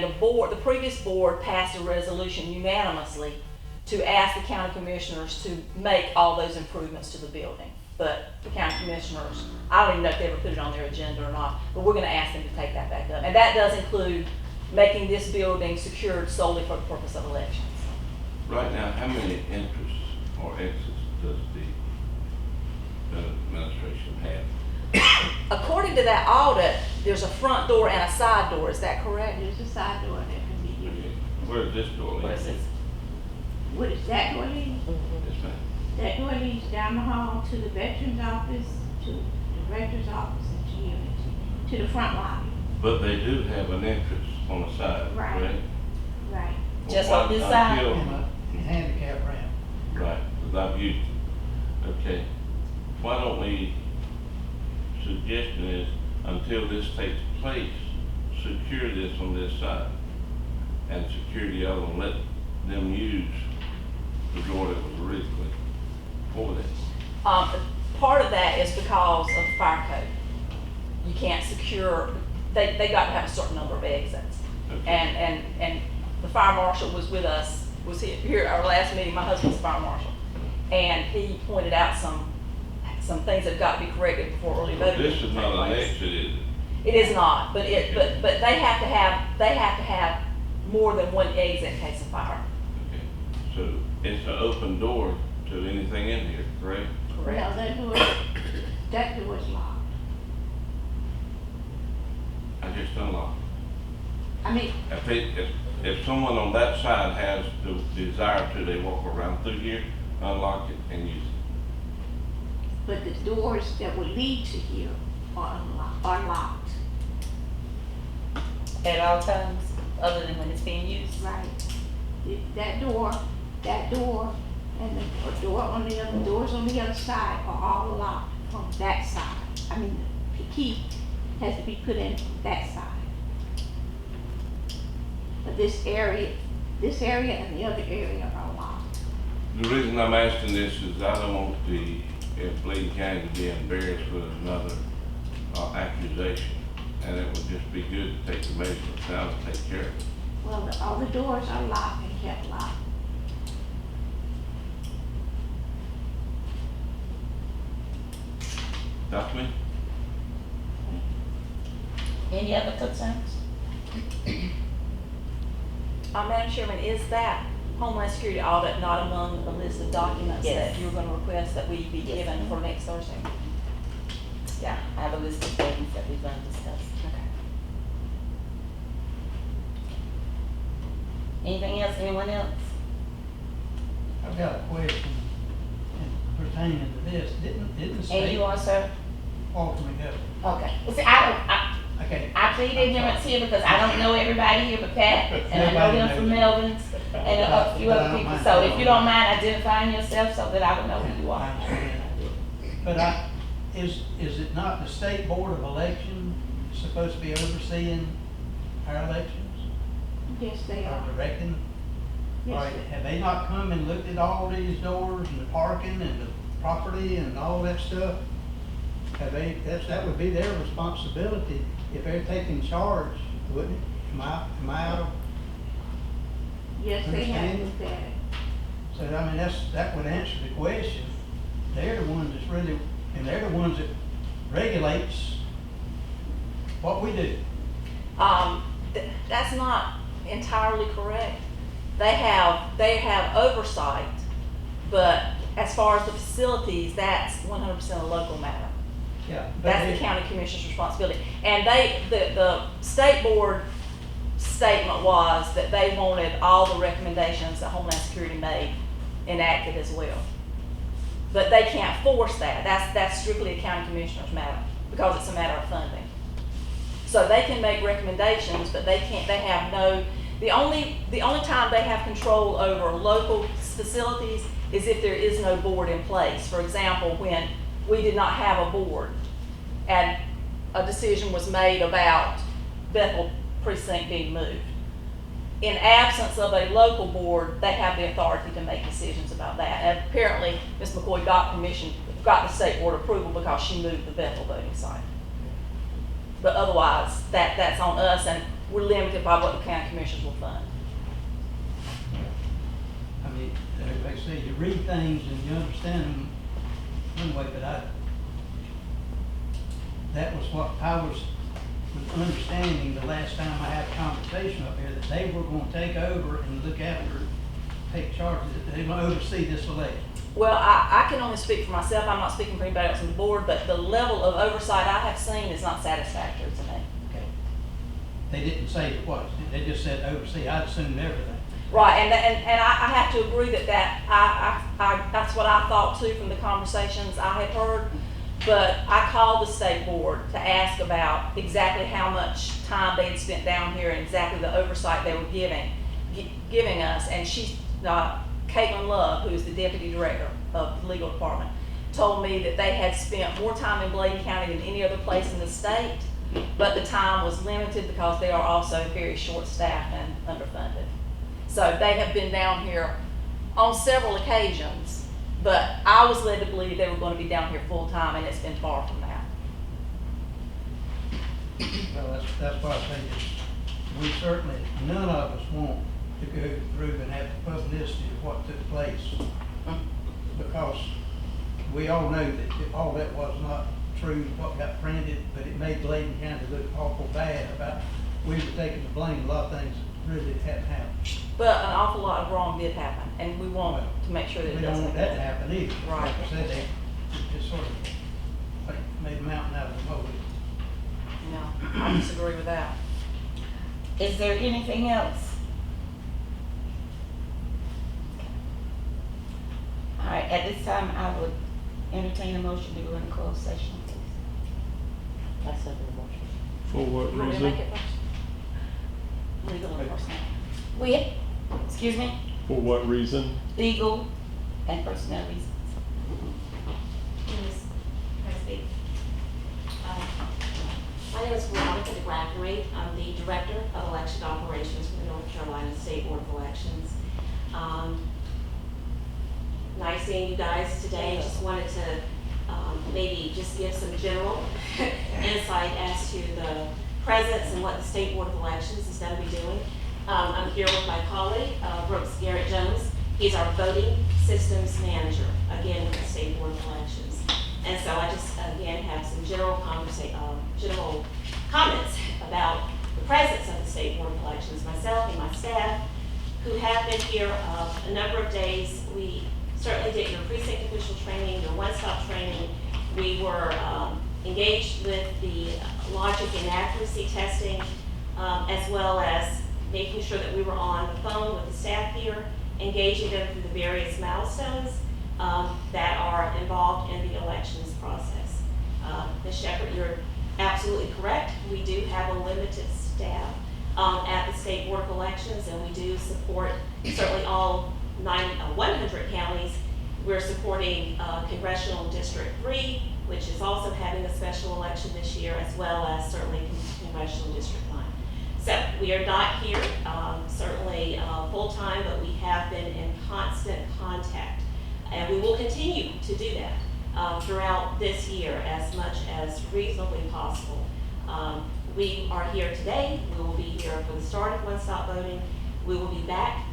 the previous board passed a resolution unanimously to ask the county commissioners to make all those improvements to the building. But the county commissioners, I don't even know if they ever put it on their agenda or not, but we're gonna ask them to take that back up. And that does include making this building secured solely for the purpose of elections. Right now, how many entrances or exits does the administration have? According to that audit, there's a front door and a side door, is that correct? There's a side door that can be used. Okay. Where is this door lead? Where is this? What is that door lead? Yes, ma'am. That door leads down the hall to the veterans office, to the director's office, and to Unity, to the front lobby. But they do have an entrance on the side, Right. correct? Right. Just Well, on this why- side? until- And a handicap ramp. Right, because I've used it. Okay. Why don't we, suggestion is, until this takes place, secure this on this side and secure the other one, let them use the door that was originally for this. Part of that is because of fire code. You can't secure, they got to have a certain number of exits. Okay. And the fire marshal was with us, was here at our last meeting, my husband's a fire marshal. And he pointed out some things that have got to be corrected before early voting. This is can not take an place. exit, is it? It is not, but they have to have more than one exit in case of fire. Okay. So it's an open door to anything in here, correct? Correct. No, that door is locked. I just unlocked. I mean, If someone on that side has the desire to, they walk around through here, unlock it and use it. but the doors that will lead to here are locked. At all times, other than when it's being used. Right. That door, and the door on the other, doors on the other side are all locked from that side. I mean, the key has to be put in from that side. But this area and the other area are locked. The reason I'm asking this is I don't want the Bladen County to be embarrassed with another accusation. And it would just be good to take the measurements now to take care of it. Well, all the doors are locked and kept locked. Document? Any other concerns? Madam Chairman, is that Homeland Security audit not among the list of documents Yes. that you're gonna request that we be Yes, given ma'am. for next Thursday? Yeah, I have a list of things that we're gonna discuss. Okay. Anything else, anyone else? I've got a question pertaining to this. Didn't the And state you are, sir? ultimately go? Okay. Well, see, I plead ignorance here because I don't know everybody here but Pat, and I know them from Melvin's, and a few other people. So if you don't mind identifying yourself so that I would know who you I are. understand. But is it not the State Board of Election supposed to be overseeing our elections? Yes, they Or are. directing? Yes, Right, sir. have they not come and looked at all these doors and the parking and the property and all that stuff? Have they, that would be their responsibility if they're taking charge, wouldn't it? Am I out of, Yes, they have Understand? looked at it. so I mean, that would answer the question. They're the ones that's really, and they're the ones that regulates what we do. That's not entirely correct. They have oversight, but as far as the facilities, that's 100% a local matter. Yeah. but That's they- the county commissioner's responsibility. And the state board statement was that they wanted all the recommendations that Homeland Security made enacted as well. But they can't force that. That's strictly a county commissioner's matter because it's a matter of funding. So they can make recommendations, but they have no, the only time they have control over local facilities is if there is no board in place. For example, when we did not have a board and a decision was made about Bethel precinct being moved. In absence of a local board, they have the authority to make decisions about that. And apparently, Ms. McCoy got the state board approval because she moved the Bethel voting site. But otherwise, that's on us, and we're limited by what the county commissioners will fund. I mean, like I say, you read things and you understand them one way, but that was what I was understanding the last time I had a conversation up here, that they were gonna take over and look after, take charge, that they gonna oversee this election. Well, I can only speak for myself, I'm not speaking for anybody else on the board, but the level of oversight I have seen is not satisfactory to me. Okay. They didn't say it was, they just said oversee, I assumed everything. Right, and I have to agree that I that's what I thought too from the conversations I had heard. But I called the state board to ask about exactly how much time they had spent down here and exactly the oversight they were giving us. And Caitlin Love, who is the deputy director of the legal department, told me that they had spent more time in Bladen County than any other place in the state, but the time was limited because they are also very short-staffed and underfunded. So they have been down here on several occasions, but I was led to believe they were going to be down here full-time, and it's been far from that. Well, that's why I say is, we certainly, none of us want to go through and have the publicity of what took place. Because we all know that all that was not true, what got printed, but it made Bladen County look awful bad about, we were taking the blame, a lot of things really hadn't happened. But an awful lot of wrong did happen, and we want to make sure that We it don't doesn't want that to happen either. Right. Like I said, they just sort of like made a mountain out of a molehill. No, I disagree with that. Is there anything else? All right, at this time, I would entertain a motion to go into closed session, please. I said the motion. For what You want me to make reason? it first? Legal and personnel. Excuse me, For what reason? legal and personnel reasons. Yes, can I speak? My name is Veronica DeGraffery. I'm the Director of Election Operations for the North Carolina State Board of Elections. Nice seeing you guys today. Just wanted to maybe just give some general insight as to the presence and what the State Board of Elections is going to be doing. I'm here with my colleague, Brooks Garrett Jones. He's our voting systems manager, again, with the State Board of Elections. And so I just, again, have some general comments about the presence of the State Board of Elections. Myself and my staff, who have been here a number of days. We certainly did your precinct official training, your one-stop training. We were engaged with the logic and accuracy testing, as well as making sure that we were on the phone with the staff here, engaging them through the various milestones that are involved in the elections process. Ms. Shepherd, you're absolutely correct. We do have a limited staff at the State Board of Elections, and we do support certainly all 100 counties. We're supporting Congressional District 3, which is also having a special election this year, as well as certainly Congressional District 9. So we are not here certainly full-time, but we have been in constant contact. And we will continue to do that throughout this year as much as reasonably possible. We are here today. We will be here for the start of one-stop voting. We will be back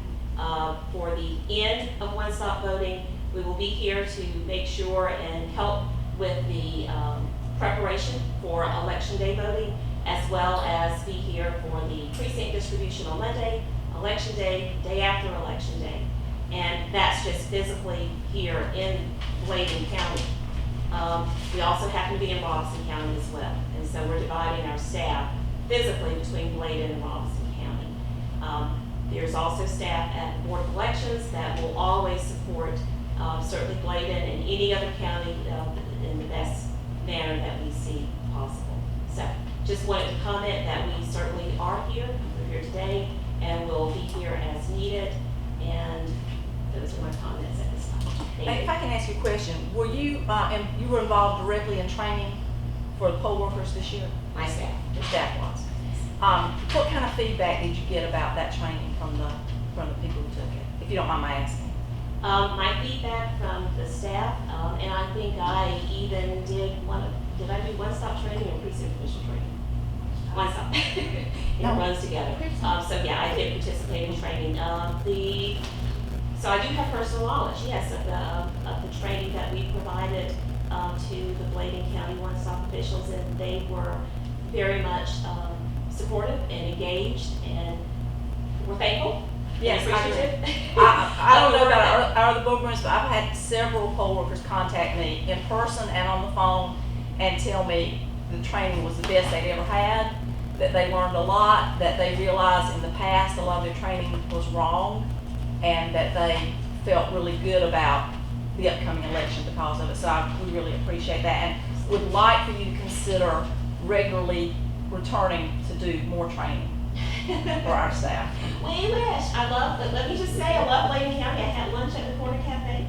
for the end of one-stop voting. We will be here to make sure and help with the preparation for Election Day voting, as well as be here for the precinct distribution on Monday, Election Day, day after Election Day. And that's just physically here in Bladen County. We also happen to be in Robeson County as well. And so we're dividing our staff physically between Bladen and Robeson County. There's also staff at the Board of Elections that will always support certainly Bladen and any other county in the best manner that we see possible. So just wanted to comment that we certainly are here. We're here today and we'll be here as needed. And those are my comments at this time. Thank If you. I can ask you a question, were you, and you were involved directly in training for the poll workers this year? My staff. Your staff was. What kind of feedback did you get about that training from the people who took it, if you don't mind my asking? My feedback from the staff, and I think I even did I do one-stop training or precinct official training? One stop. It No. runs together. So yeah, I did participate in training. So I do have personal knowledge, yes, of the training that we provided to the Bladen County one-stop officials, and they were very much supportive and engaged, and were thankful. and Yes, I agree. appreciative. I don't of know the work about that- our other board members, but I've had several poll workers contact me in person and on the phone and tell me the training was the best they'd ever had, that they learned a lot, that they realized in the past a lot of their training was wrong, and that they felt really good about the upcoming election because of it. So we really appreciate that, and would like for you to consider regularly returning to do more training for our staff. We wish. Let me just say, I love Bladen County. I had lunch at the Corner Cafe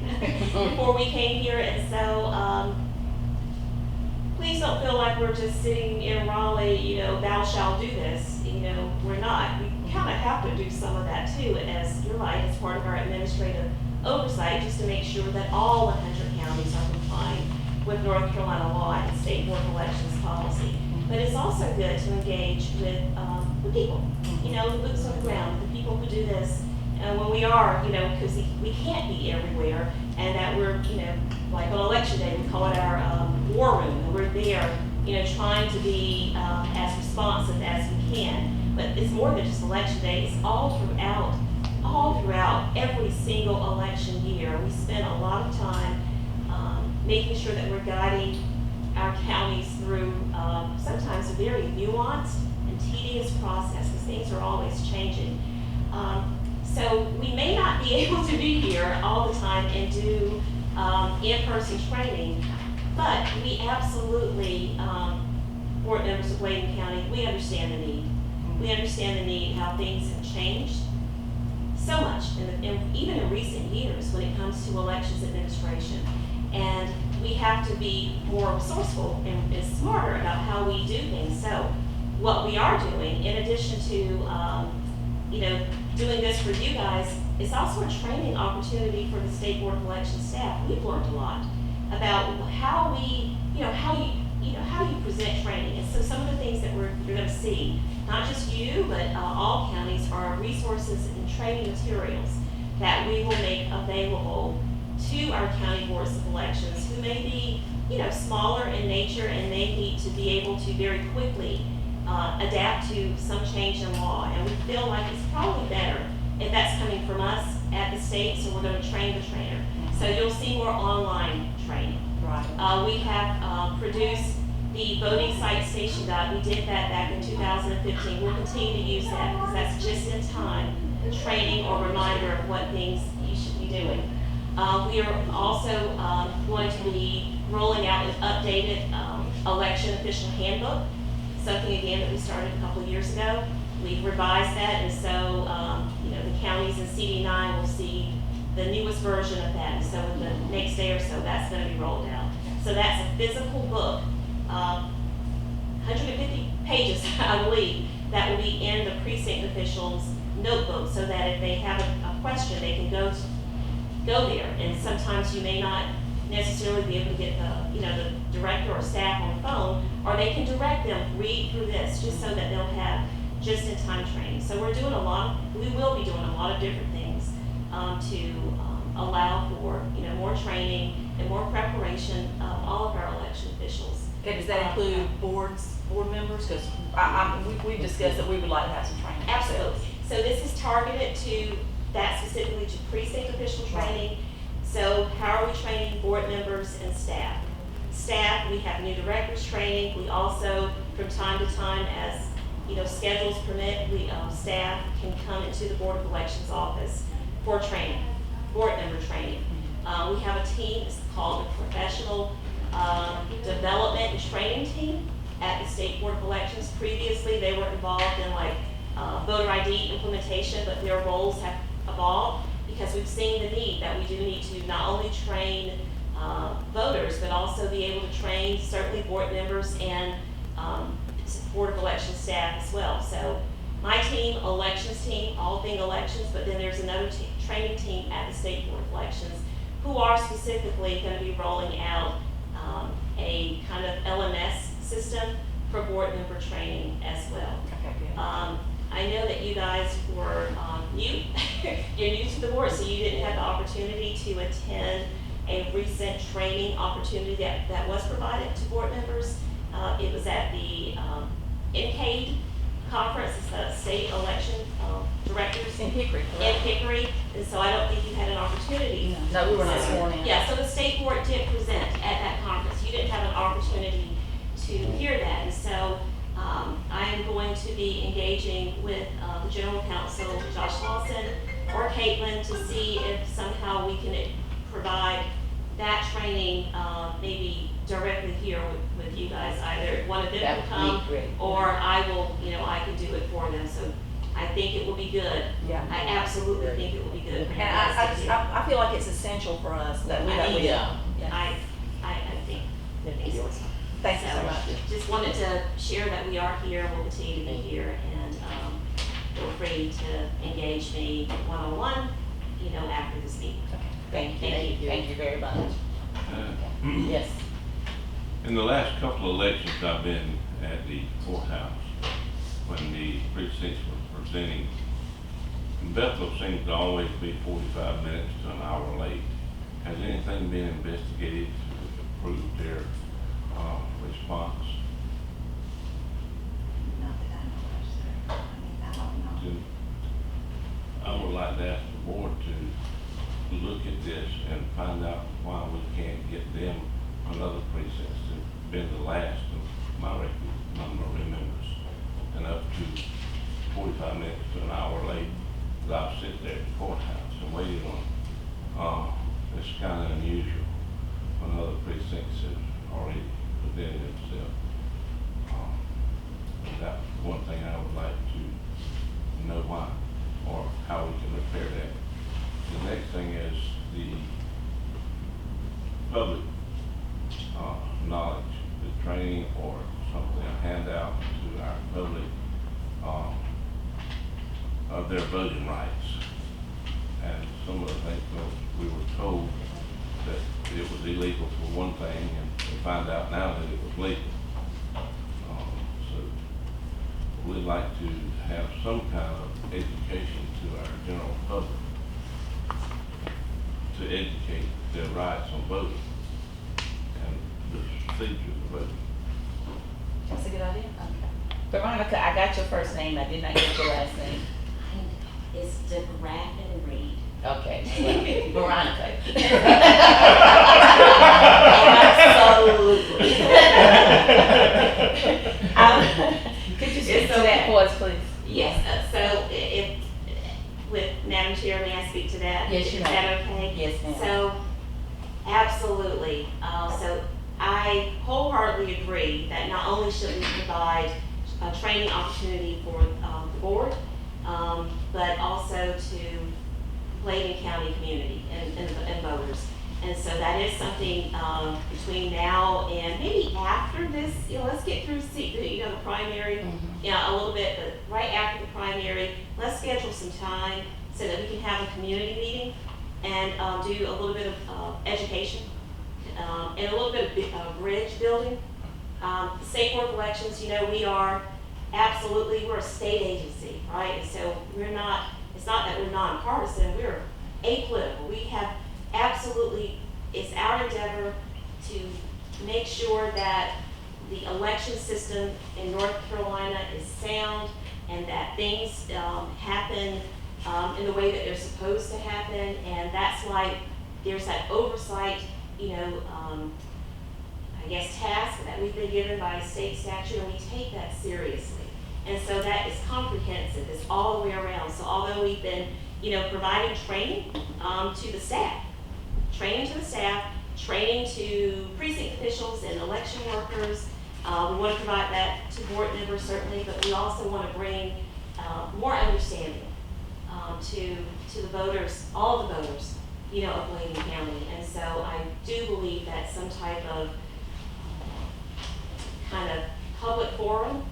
before we came here, and so, please don't feel like we're just sitting in Raleigh, thou shalt do this, we're not. We kind of have to do some of that too, as you're right, as part of our administrative oversight, just to make sure that all 100 counties are complying with North Carolina law and state board of elections policy. But it's also good to engage with the people, the boots on the ground, the people who do this. And when we are, because we can't be everywhere, and that we're, like on election day, we call it our war room, and we're there, trying to be as responsive as we can. But it's more than just election day, it's all throughout every single election year. We spend a lot of time making sure that we're guiding our counties through sometimes a very nuanced and tedious process, because things are always changing. So we may not be able to be here all the time and do in-person training, but we absolutely, board members of Bladen County, we understand the need. We understand the need, how things have changed so much, even in recent years when it comes to elections administration. And we have to be more resourceful and smarter about how we do things. So what we are doing, in addition to, doing this for you guys, it's also a training opportunity for the State Board of Election staff. We've learned a lot about how you present training. And so some of the things that you're going to see, not just you, but all counties, are resources and training materials that we will make available to our county boards of elections who may be, smaller in nature and may need to be able to very quickly adapt to some change in law. And we feel like it's probably better if that's coming from us at the state, so we're going to train the trainer. So you'll see more online training. Right. We have produced the voting site station guide. We did that back in 2015. We'll continue to use that because that's just in time training or reminder of what things you should be doing. We are also going to be rolling out an updated election official handbook, something again that we started a couple of years ago. We've revised that, and so the counties in CD9 will see the newest version of that. And so in the next day or so, that's going to be rolled out. So that's a physical book, 150 pages, I believe, that will be in the precinct officials' notebook, so that if they have a question, they can go there. And sometimes you may not necessarily be able to get the director or staff on the phone, or they can direct them, read through this, just so that they'll have just-in-time training. So we will be doing a lot of different things to allow for more training and more preparation of all of our election officials. Okay, does that include board members? Because we've discussed that we would like to have some training. Absolutely. So this is targeted to that, specifically to precinct official training. So how are we training board members and staff? Staff, we have new directors training. We also, from time to time, as schedules permit, staff can come into the Board of Elections office for training, board member training. We have a team, it's called the Professional Development and Training Team at the State Board of Elections. Previously, they were involved in voter ID implementation, but their roles have evolved because we've seen the need that we do need to not only train voters, but also be able to train certainly board members and Board of Election staff as well. So my team, elections team, all thing elections, but then there's another training team at the State Board of Elections who are specifically going to be rolling out a kind of LMS system for board member training as well. Okay, good. I know that you guys were, new, you're new to the board, so you didn't have the opportunity to attend a recent training opportunity that was provided to board members. It was at the NCADE conference, it's the state election directors In Hickory, in correct? Hickory, and so I don't think you had an opportunity. No, we were not So- sworn in. Yeah, so the state board did present at that conference. You didn't have an opportunity to hear that, and so I am going to be engaging with the general counsel, Josh Lawson, or Caitlin, to see if somehow we can provide that training, maybe directly here with you guys. Either one of them That will would come, be great. or I will, I can do it for them. So I think it will be good. Yeah. I absolutely think it will be good. for you And guys to do. I feel like it's essential for us that we. I mean, Yeah. Yeah. I think. So, Thank you so much. just wanted to share that we are here, we'll continue to be here, and feel free to engage me one-on-one, after this meeting. Thank you, Thank you. thank you very much. Uh, Yes, In the last couple of elections, I've been at the courthouse when the precincts were presenting. Bethel seems to always be 45 minutes to an hour late. Has anything been investigated to improve their response? Not that I know of, sir. I mean, I don't know. I would like to ask the board to look at this and find out why we can't get them another precincts to been the last of my remembers, and up to 45 minutes to an hour late, that I've sit there at the courthouse and waited on. It's kind of unusual when other precincts have already presented themselves. That's one thing I would like to know why, or how we can repair that. The next thing is the public knowledge, the training or something, a handout to our public of their voting rights. And some of the things we were told that it was illegal for one thing, and we find out now that it was legal. So we'd like to have some kind of education to our general public to educate their rights on voting and the procedures of voting. That's a good idea. Veronica, I got your first name, I did not get your last name. It's DeGraff and Reed. Okay, well, Veronica. Absolutely. Could you speak to that for us, please? Yes, so if, with Madam Chair, may I speak to that? Yes, you Is may. that okay? Yes, ma'am. So, absolutely. So I wholeheartedly agree that not only should we provide a training opportunity for the board, but also to Bladen County community and voters. And so that is something between now and maybe after this, let's get through the primary, a little bit, but right after the primary, let's schedule some time so that we can have a community meeting and do a little bit of education and a little bit of bridge building. The State Board of Elections, we are we're a state agency, right? And so it's not that we're nonpartisan, we're apolitical. We have it's our endeavor to make sure that the election system in North Carolina is sound and that things happen in the way that they're supposed to happen. And that's why there's that oversight, task that we've been given by state statute, and we take that seriously. And so that is comprehensive, it's all the way around. So although we've been, providing training to the staff, training to precinct officials and election workers, we want to provide that to board members certainly, but we also want to bring more understanding to the voters, all the voters, of Bladen County. And so I do believe that some type of kind of public forum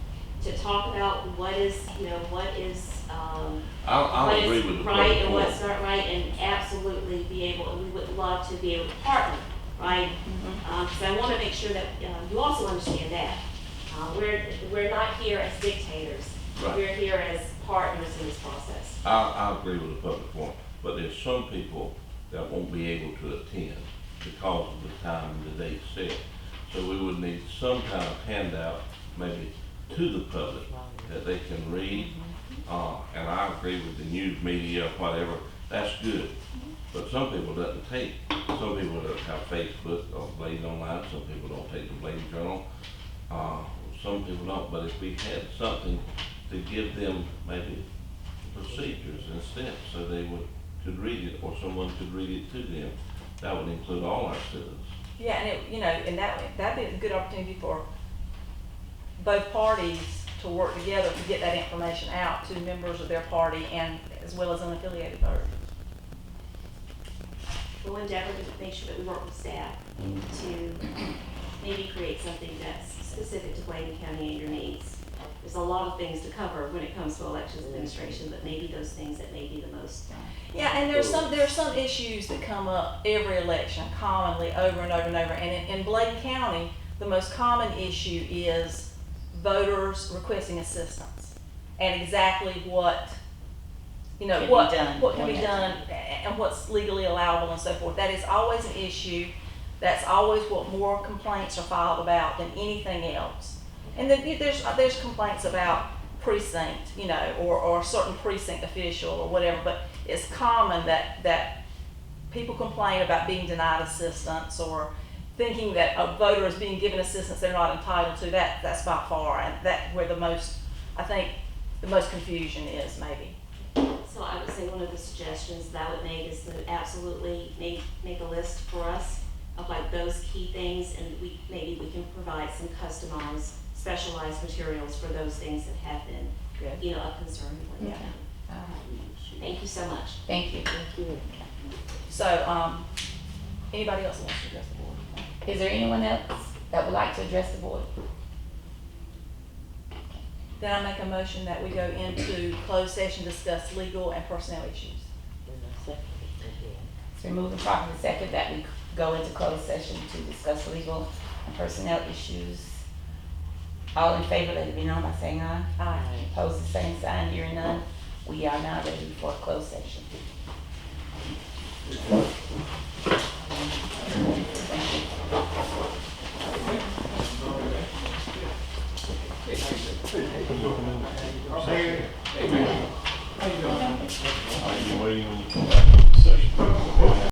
to talk about what is I'll what agree is with the right public and forum. what's not right, and absolutely we would love to be able to partner, right? So I want to make sure that you also understand that. We're not here as dictators. Right. We're here as partners in this process. I agree with the public forum, but there's some people that won't be able to attend because of the time and the date set. So we would need some kind of handout, maybe to the public, that they can read. And I agree with the news media, whatever, that's good. But some people doesn't take, some people don't have Facebook or Blaze Online, some people don't take the Blaze Journal. Some people don't, but if we had something to give them maybe procedures and steps so they could read it, or someone could read it to them, that would include all our students. Yeah, and and that'd be a good opportunity for both parties to work together to get that information out to members of their party and as well as unaffiliated voters. We'll endeavor to make sure that we work with staff to maybe create something that's specific to Bladen County and your needs. There's a lot of things to cover when it comes to elections administration, but maybe those things that may be the most. Yeah, and there are some issues that come up every election commonly over and over and over. And in Bladen County, the most common issue is voters requesting assistance and exactly what what can be done and what's legally allowable and so forth. That is always an issue. That's always what more complaints are filed about than anything else. And then there's complaints about precinct, or a certain precinct official or whatever, but it's common that people complain about being denied assistance or thinking that a voter is being given assistance they're not entitled to. That's by far, and that's where the most confusion is maybe. So I would say one of the suggestions that I would make is to absolutely make a list for us of like those key things, and maybe we can provide some customized, specialized materials for those things that have been, Good. A concern for them. Thank you so much. Thank you. So, anybody else wants to address the board? Is there anyone else that would like to address the board? Then I make a motion that we go into closed session, discuss legal and personnel issues. It's been moved and properly second that we go into closed session to discuss legal and personnel issues. All in favor, let it be known by saying aye. Aye. Opposed, the same sign, hearing none. We are now ready for a closed session. Thank you.